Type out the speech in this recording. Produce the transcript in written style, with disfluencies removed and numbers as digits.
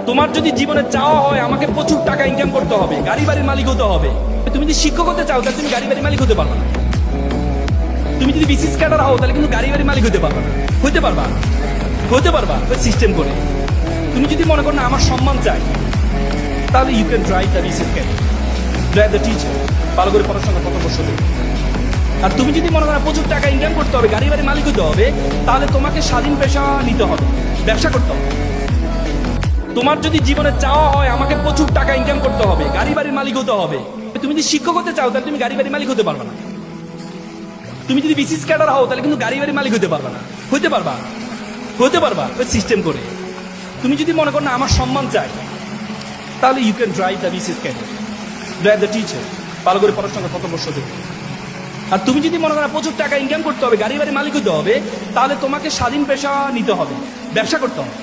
তোমার যদি জীবনে চাওয়া হয় আমাকে প্রচুর টাকা ইনকাম করতে হবে, গাড়ি বাড়ির মালিক হতে হবে, তুমি যদি শিক্ষক হতে চাও তাহলে তুমি গাড়ি বাড়ির মালিক হতে পারবে না। তুমি যদি বিসিএস ক্যাডার হও তাহলে কিন্তু গাড়ি বাড়ির মালিক হতে পারবে না। হতে পারবা ওই সিস্টেম করে। তুমি যদি মনে করো না আমার সম্মান চাই, তাহলে you can drive the BCS cadre, drive the teacher, ভালো করে পড়াশোনা কত বছর দেবে। আর তুমি যদি মনে করো প্রচুর টাকা ইনকাম করতে হবে, গাড়ি বাড়ির মালিক হতে হবে, তাহলে তোমাকে স্বাধীন পেশা নিতে হবে, ব্যবসা করতে হবে। তোমার যদি জীবনে চাওয়া হয় আমাকে প্রচুর টাকা ইনকাম করতে হবে, গাড়ি বাড়ির মালিক হতে হবে, তুমি যদি শিক্ষক হতে চাও তাহলে তুমি গাড়ি বাড়ির মালিক হতে পারবে না। তুমি যদি বিসিএস ক্যাডার হও তাহলে কিন্তু গাড়ি বাড়ির মালিক হতে পারবে না। হতে পারবা ওই সিস্টেম করে। তুমি যদি মনে করো না আমার সম্মান চাই, তাহলে you can drive the BCS cadre, drive the teacher, ভালো করে পড়াশোনা কত বছর দেবে। আর তুমি যদি মনে করো প্রচুর টাকা ইনকাম করতে হবে, গাড়ি বাড়ির মালিক হতে হবে, তাহলে তোমাকে স্বাধীন পেশা নিতে হবে, ব্যবসা করতে হবে।